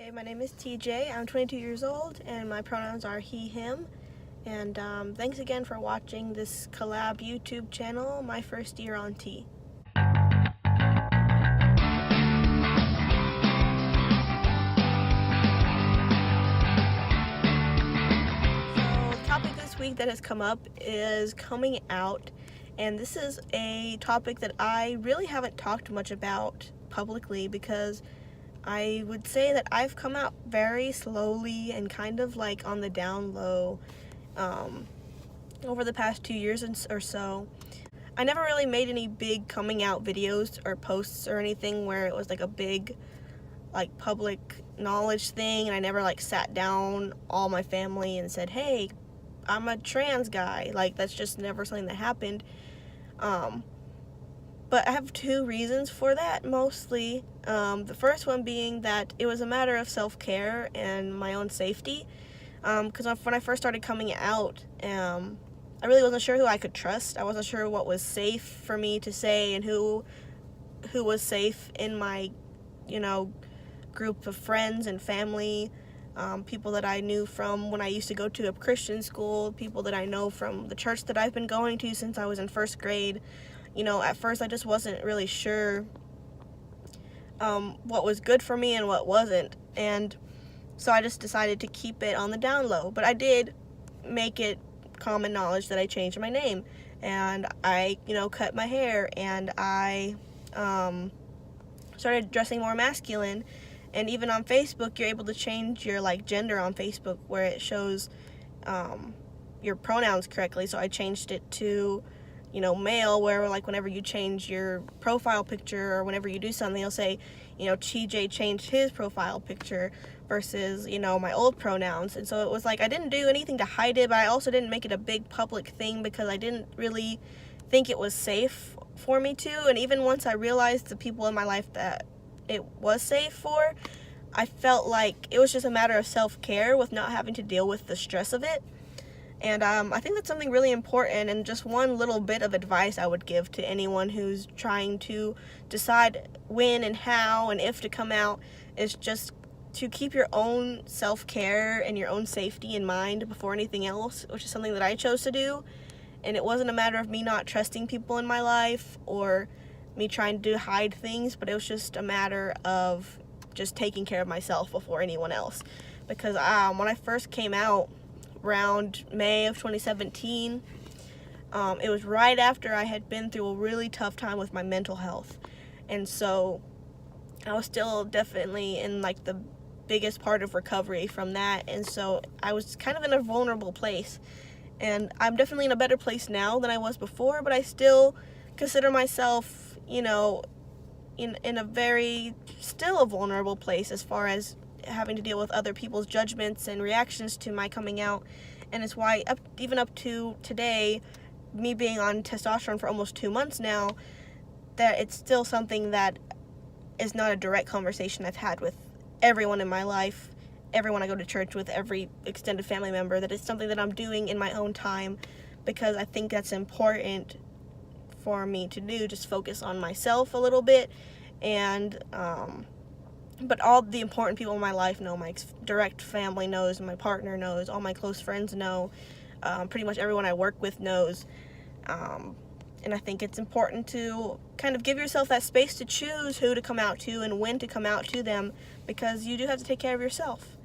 Hey, my name is TJ. I'm 22 years old and my pronouns are he, him. And thanks again for watching this collab YouTube channel, My First Year on T. So, the topic this week that has come up is coming out. And this is a topic that I really haven't talked much about publicly because I would say that I've come out very slowly and kind of like on the down low over the past 2 years or so. I never really made any big coming out videos or posts or anything where it was like a big like public knowledge thing, and I never like sat down all my family and said, hey, I'm a trans guy. Like, that's just never something that happened. But I have two reasons for that, mostly. The first one being that it was a matter of self-care and my own safety. Because when I first started coming out, I really wasn't sure who I could trust. I wasn't sure what was safe for me to say and who was safe in my, group of friends and family. People that I knew from when I used to go to a Christian school, people that I know from the church that I've been going to since I was in first grade. At first I just wasn't really sure what was good for me and what wasn't, and so I just decided to keep it on the down low. But I did make it common knowledge that I changed my name, and I, cut my hair, and I started dressing more masculine. And even on Facebook, you're able to change your gender on Facebook, where it shows your pronouns correctly. So I changed it to male, where whenever you change your profile picture or whenever you do something, you'll say, TJ changed his profile picture versus, my old pronouns. And so it was I didn't do anything to hide it, but I also didn't make it a big public thing because I didn't really think it was safe for me to. And even once I realized the people in my life that it was safe for, I felt like it was just a matter of self-care with not having to deal with the stress of it. And I think that's something really important, and just one little bit of advice I would give to anyone who's trying to decide when and how and if to come out is just to keep your own self-care and your own safety in mind before anything else, which is something that I chose to do. And it wasn't a matter of me not trusting people in my life or me trying to hide things, but it was just a matter of just taking care of myself before anyone else. Because when I first came out, around May of 2017, it was right after I had been through a really tough time with my mental health, and so I was still definitely in the biggest part of recovery from that. And so I was kind of in a vulnerable place, and I'm definitely in a better place now than I was before, but I still consider myself in a very still a vulnerable place as far as having to deal with other people's judgments and reactions to my coming out. And it's why even up to today, me being on testosterone for almost 2 months now, that it's still something that is not a direct conversation I've had with everyone in my life, everyone I go to church with, every extended family member. That it's something that I'm doing in my own time because I think that's important for me to do, just focus on myself a little bit. And but all the important people in my life know, my direct family knows, my partner knows, all my close friends know, pretty much everyone I work with knows. And I think it's important to kind of give yourself that space to choose who to come out to and when to come out to them, because you do have to take care of yourself.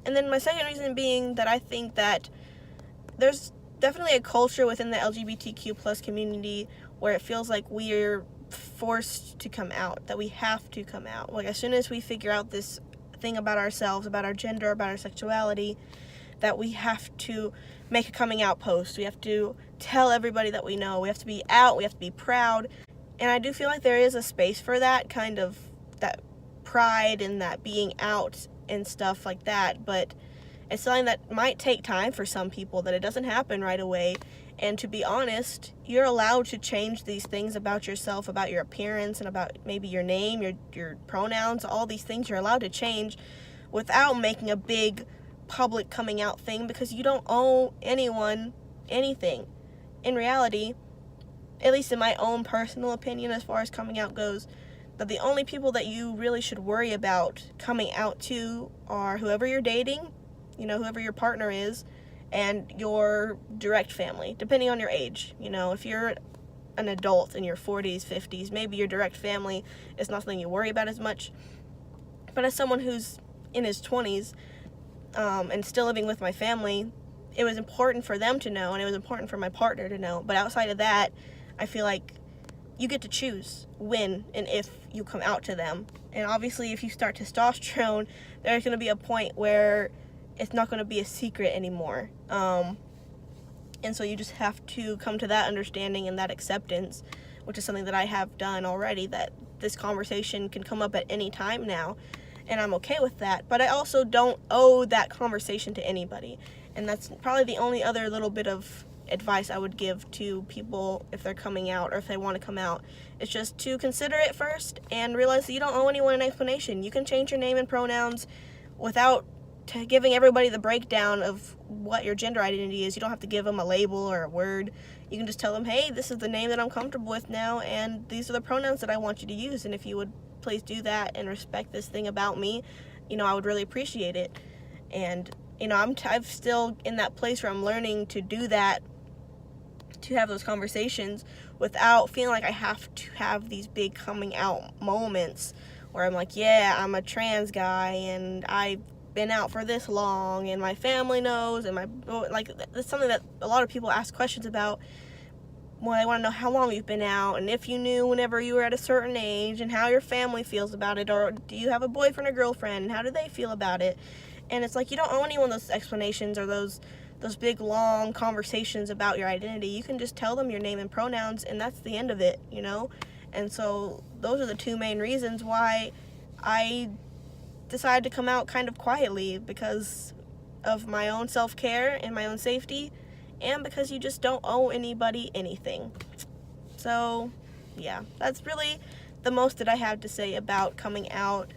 And then my second reason being that I think that there's definitely a culture within the LGBTQ plus community where it feels like we're forced to come out, that we have to come out. As soon as we figure out this thing about ourselves, about our gender, about our sexuality, that we have to make a coming out post. We have to tell everybody that we know. We have to be out. We have to be proud. And I do feel like there is a space for that kind of, that pride and that being out and stuff like that. But it's something that might take time for some people, that it doesn't happen right away. And to be honest, you're allowed to change these things about yourself, about your appearance, and about maybe your name, your pronouns, all these things you're allowed to change without making a big public coming out thing, because you don't owe anyone anything. In reality, at least in my own personal opinion as far as coming out goes, that the only people that you really should worry about coming out to are whoever you're dating, whoever your partner is, and your direct family, depending on your age. If you're an adult in your 40s, 50s, maybe your direct family is not something you worry about as much. But as someone who's in his 20s and still living with my family, it was important for them to know, and it was important for my partner to know. But outside of that, I feel like you get to choose when and if you come out to them. And obviously, if you start testosterone, there's going to be a point where it's not going to be a secret anymore. And so you just have to come to that understanding and that acceptance, which is something that I have done already, that this conversation can come up at any time now, and I'm okay with that. But I also don't owe that conversation to anybody. And that's probably the only other little bit of advice I would give to people if they're coming out or if they want to come out. It's just to consider it first and realize that you don't owe anyone an explanation. You can change your name and pronouns without giving everybody the breakdown of what your gender identity is. You don't have to give them a label or a word. You can just tell them, hey, this is the name that I'm comfortable with now, and these are the pronouns that I want you to use, and if you would please do that and respect this thing about me, I would really appreciate it. And I'm still in that place where I'm learning to do that, to have those conversations without feeling like I have to have these big coming out moments where I'm like, yeah, I'm a trans guy and I've been out for this long and my family knows, and that's something that a lot of people ask questions about. Well, they want to know how long you've been out and if you knew whenever you were at a certain age and how your family feels about it, or do you have a boyfriend or girlfriend and how do they feel about it. And it's like, you don't owe anyone those explanations or those big long conversations about your identity. You can just tell them your name and pronouns, and that's the end of it. And so those are the two main reasons why I decided to come out kind of quietly, because of my own self-care and my own safety, and because you just don't owe anybody anything. So yeah, that's really the most that I have to say about coming out.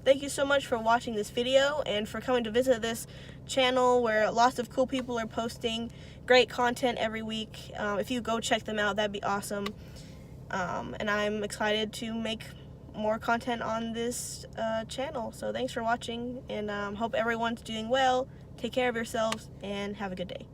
Thank you so much for watching this video and for coming to visit this channel where lots of cool people are posting great content every week. If you go check them out, that'd be awesome. And I'm excited to make more content on this channel. So thanks for watching, and hope everyone's doing well. Take care of yourselves and have a good day.